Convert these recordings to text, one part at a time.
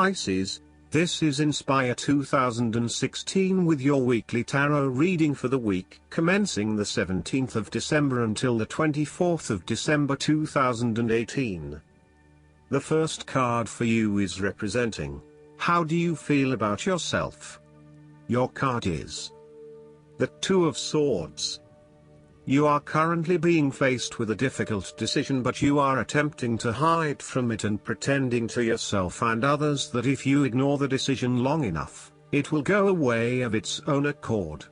Pisces, this is Inspire 2016 with your weekly tarot reading for the week commencing the 17th of December until the 24th of December 2018. The first card for you is representing, how do you feel about yourself? Your card is the Two of Swords. You are currently being faced with a difficult decision, but you are attempting to hide from it and pretending to yourself and others that if you ignore the decision long enough, it will go away of its own accord.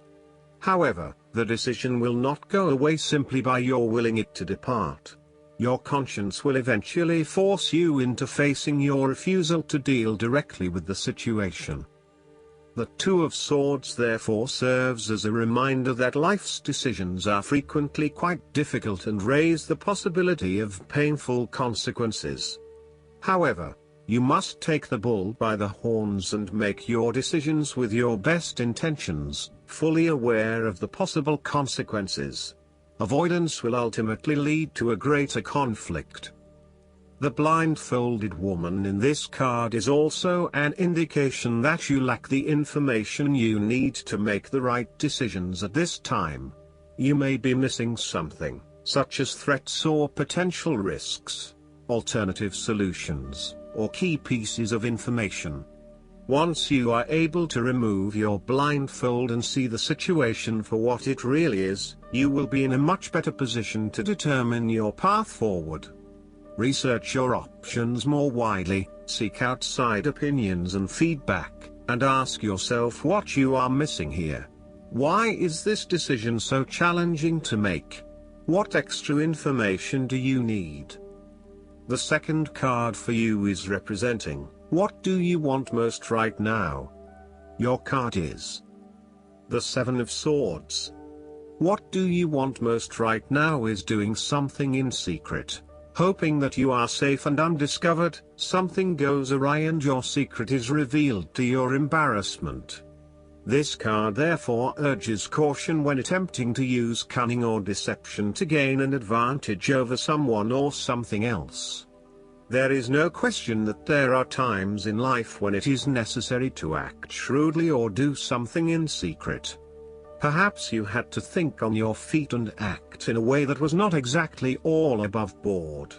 However, the decision will not go away simply by your willing it to depart. Your conscience will eventually force you into facing your refusal to deal directly with the situation. The Two of Swords therefore serves as a reminder that life's decisions are frequently quite difficult and raise the possibility of painful consequences. However, you must take the bull by the horns and make your decisions with your best intentions, fully aware of the possible consequences. Avoidance will ultimately lead to a greater conflict. The blindfolded woman in this card is also an indication that you lack the information you need to make the right decisions at this time. You may be missing something, such as threats or potential risks, alternative solutions, or key pieces of information. Once you are able to remove your blindfold and see the situation for what it really is, you will be in a much better position to determine your path forward. Research your options more widely, seek outside opinions and feedback, and ask yourself what you are missing here. Why is this decision so challenging to make? What extra information do you need? The second card for you is representing, what do you want most right now? Your card is the Seven of Swords. What do you want most right now is doing something in secret. Hoping that you are safe and undiscovered, something goes awry and your secret is revealed to your embarrassment. This card therefore urges caution when attempting to use cunning or deception to gain an advantage over someone or something else. There is no question that there are times in life when it is necessary to act shrewdly or do something in secret. Perhaps you had to think on your feet and act in a way that was not exactly all above board.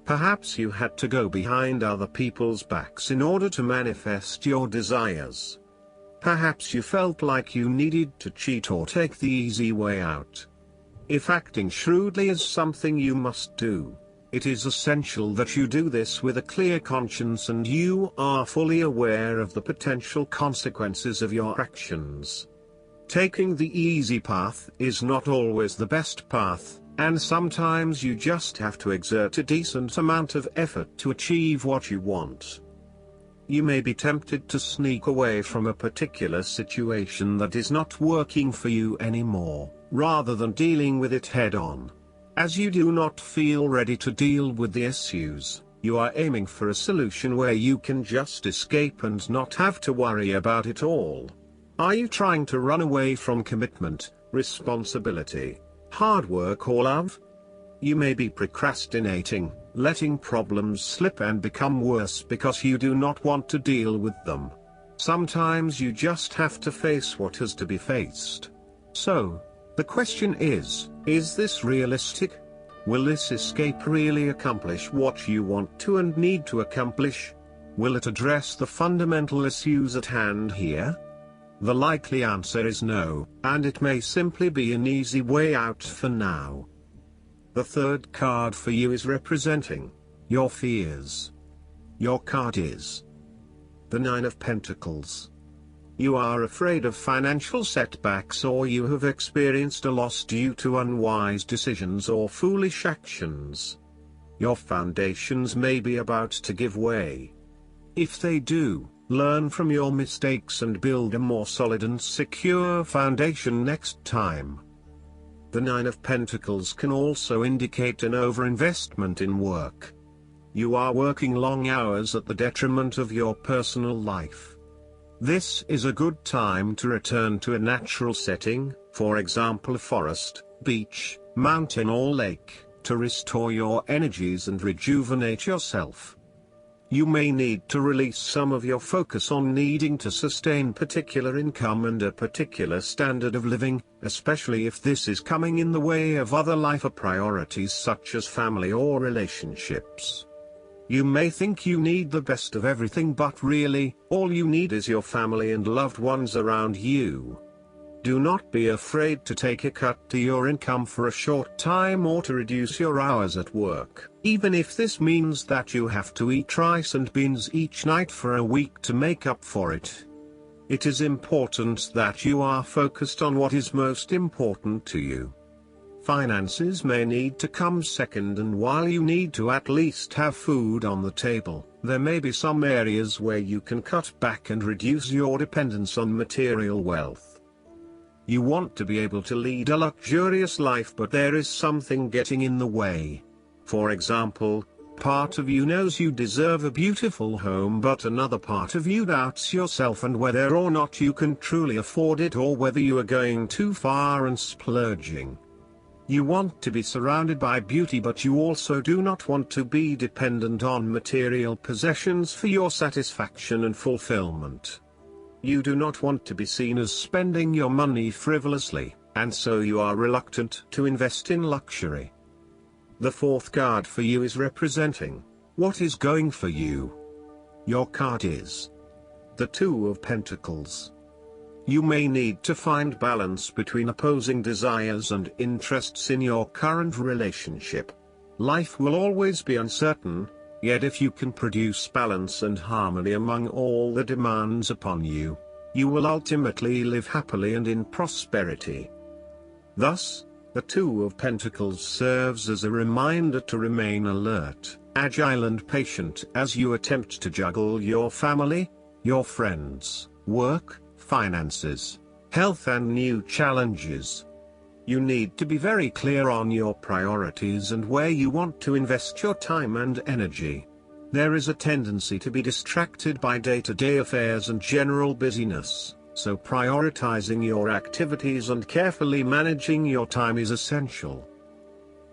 Perhaps you had to go behind other people's backs in order to manifest your desires. Perhaps you felt like you needed to cheat or take the easy way out. If acting shrewdly is something you must do, it is essential that you do this with a clear conscience and you are fully aware of the potential consequences of your actions. Taking the easy path is not always the best path, and sometimes you just have to exert a decent amount of effort to achieve what you want. You may be tempted to sneak away from a particular situation that is not working for you anymore, rather than dealing with it head-on. As you do not feel ready to deal with the issues, you are aiming for a solution where you can just escape and not have to worry about it all. Are you trying to run away from commitment, responsibility, hard work or love? You may be procrastinating, letting problems slip and become worse because you do not want to deal with them. Sometimes you just have to face what has to be faced. So, the question is this realistic? Will this escape really accomplish what you want to and need to accomplish? Will it address the fundamental issues at hand here? The likely answer is no, and it may simply be an easy way out for now. The third card for you is representing your fears. Your card is the Nine of Pentacles. You are afraid of financial setbacks, or you have experienced a loss due to unwise decisions or foolish actions. Your foundations may be about to give way. If they do, learn from your mistakes and build a more solid and secure foundation next time. The Nine of Pentacles can also indicate an overinvestment in work. You are working long hours at the detriment of your personal life. This is a good time to return to a natural setting, for example a forest, beach, mountain or lake, to restore your energies and rejuvenate yourself. You may need to release some of your focus on needing to sustain particular income and a particular standard of living, especially if this is coming in the way of other life priorities such as family or relationships. You may think you need the best of everything, but really, all you need is your family and loved ones around you. Do not be afraid to take a cut to your income for a short time or to reduce your hours at work, even if this means that you have to eat rice and beans each night for a week to make up for it. It is important that you are focused on what is most important to you. Finances may need to come second, and while you need to at least have food on the table, there may be some areas where you can cut back and reduce your dependence on material wealth. You want to be able to lead a luxurious life, but there is something getting in the way. For example, part of you knows you deserve a beautiful home, but another part of you doubts yourself and whether or not you can truly afford it, or whether you are going too far and splurging. You want to be surrounded by beauty, but you also do not want to be dependent on material possessions for your satisfaction and fulfillment. You do not want to be seen as spending your money frivolously, and so you are reluctant to invest in luxury. The fourth card for you is representing what is going for you. Your card is the Two of Pentacles. You may need to find balance between opposing desires and interests in your current relationship. Life will always be uncertain, yet if you can produce balance and harmony among all the demands upon you, you will ultimately live happily and in prosperity. Thus, the Two of Pentacles serves as a reminder to remain alert, agile and patient as you attempt to juggle your family, your friends, work, finances, health and new challenges. You need to be very clear on your priorities and where you want to invest your time and energy. There is a tendency to be distracted by day-to-day affairs and general busyness, so prioritizing your activities and carefully managing your time is essential.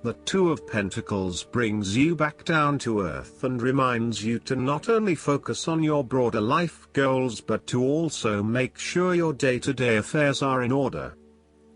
The Two of Pentacles brings you back down to earth and reminds you to not only focus on your broader life goals but to also make sure your day-to-day affairs are in order.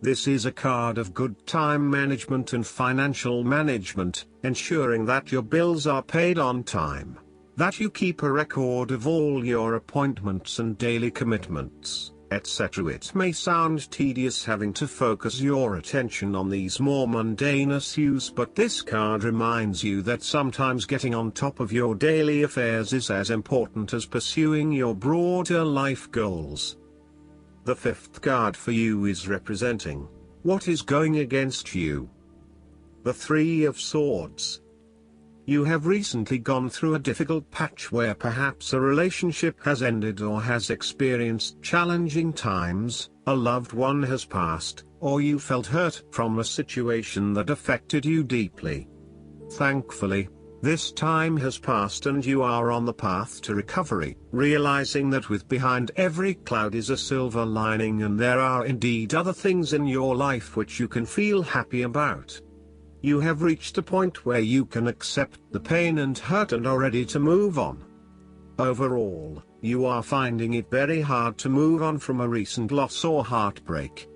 This is a card of good time management and financial management, ensuring that your bills are paid on time, that you keep a record of all your appointments and daily commitments, etc. It may sound tedious having to focus your attention on these more mundane issues, but this card reminds you that sometimes getting on top of your daily affairs is as important as pursuing your broader life goals. The fifth card for you is representing what is going against you. The Three of Swords. You have recently gone through a difficult patch where perhaps a relationship has ended or has experienced challenging times, a loved one has passed, or you felt hurt from a situation that affected you deeply. Thankfully, this time has passed and you are on the path to recovery, realizing that with behind every cloud is a silver lining and there are indeed other things in your life which you can feel happy about. You have reached a point where you can accept the pain and hurt and are ready to move on. Overall, you are finding it very hard to move on from a recent loss or heartbreak.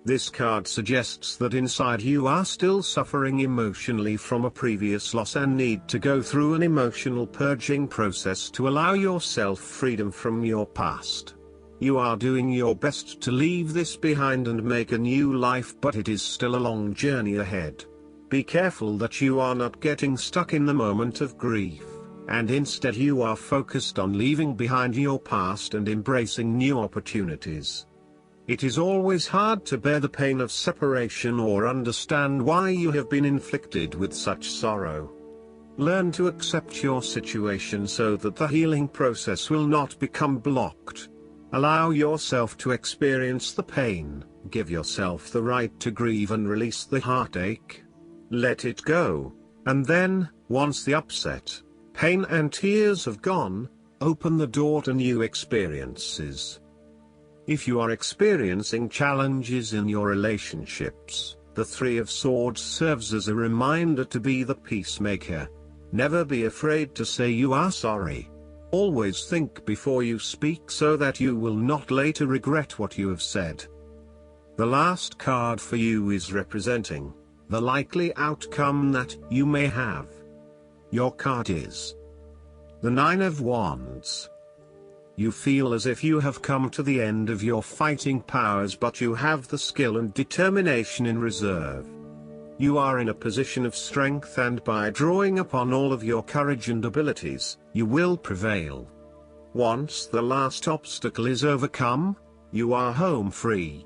This card suggests that inside you are still suffering emotionally from a previous loss and need to go through an emotional purging process to allow yourself freedom from your past. You are doing your best to leave this behind and make a new life, but it is still a long journey ahead. Be careful that you are not getting stuck in the moment of grief, and instead you are focused on leaving behind your past and embracing new opportunities. It is always hard to bear the pain of separation or understand why you have been inflicted with such sorrow. Learn to accept your situation so that the healing process will not become blocked. Allow yourself to experience the pain, give yourself the right to grieve and release the heartache. Let it go, and then, once the upset, pain and tears have gone, open the door to new experiences. If you are experiencing challenges in your relationships, the Three of Swords serves as a reminder to be the peacemaker. Never be afraid to say you are sorry. Always think before you speak so that you will not later regret what you have said. The last card for you is representing the likely outcome that you may have. Your card is the Nine of Wands. You feel as if you have come to the end of your fighting powers, but you have the skill and determination in reserve. You are in a position of strength, and by drawing upon all of your courage and abilities, you will prevail. Once the last obstacle is overcome, you are home free.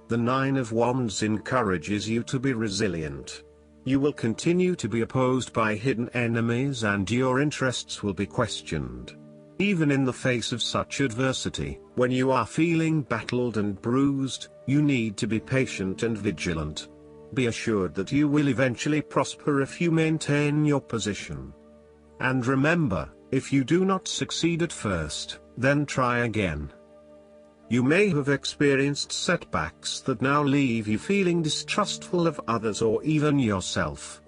The Nine of Wands encourages you to be resilient. You will continue to be opposed by hidden enemies, and your interests will be questioned. Even in the face of such adversity, when you are feeling battled and bruised, you need to be patient and vigilant. Be assured that you will eventually prosper if you maintain your position. And remember, if you do not succeed at first, then try again. You may have experienced setbacks that now leave you feeling distrustful of others or even yourself.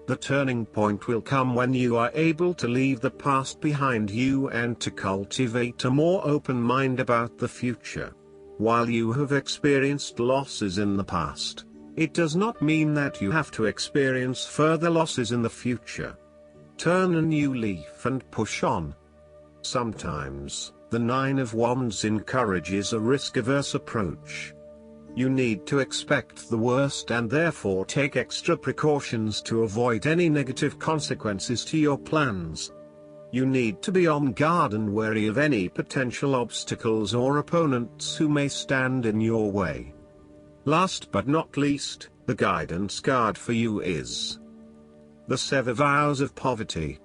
The turning point will come when you are able to leave the past behind you and to cultivate a more open mind about the future. While you have experienced losses in the past, it does not mean that you have to experience further losses in the future. Turn a new leaf and push on. Sometimes, the Nine of Wands encourages a risk-averse approach. You need to expect the worst and therefore take extra precautions to avoid any negative consequences to your plans. You need to be on guard and wary of any potential obstacles or opponents who may stand in your way. Last but not least, the guidance card for you is the Seven Vows of Poverty.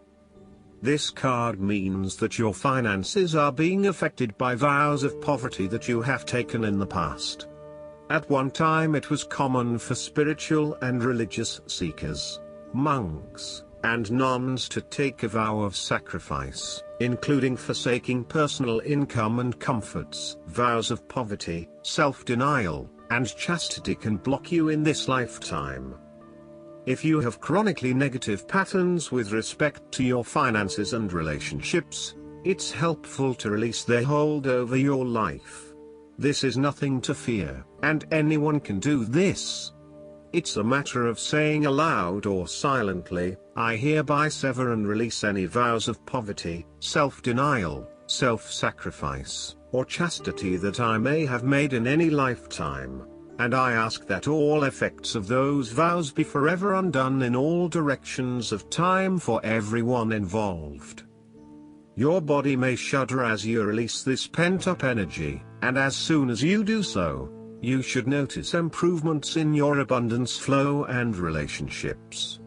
This card means that your finances are being affected by vows of poverty that you have taken in the past. At one time it was common for spiritual and religious seekers, monks, and nuns to take a vow of sacrifice, including forsaking personal income and comforts. Vows of poverty, self-denial, and chastity can block you in this lifetime. If you have chronically negative patterns with respect to your finances and relationships, it's helpful to release their hold over your life. This is nothing to fear, and anyone can do this. It's a matter of saying aloud or silently, I hereby sever and release any vows of poverty, self-denial, self-sacrifice, or chastity that I may have made in any lifetime, and I ask that all effects of those vows be forever undone in all directions of time for everyone involved. Your body may shudder as you release this pent-up energy, and as soon as you do so, you should notice improvements in your abundance flow and relationships.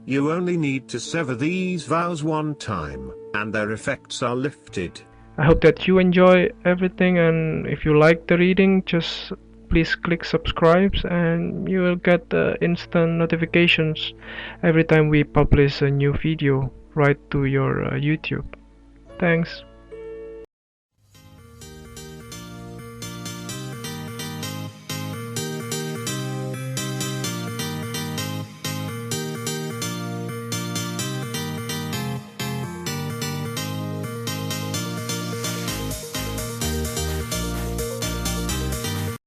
You only need to sever these vows one time, and their effects are lifted. I hope that you enjoy everything, and if you like the reading, just please click subscribe and you will get instant notifications every time we publish a new video right to your YouTube. Thanks.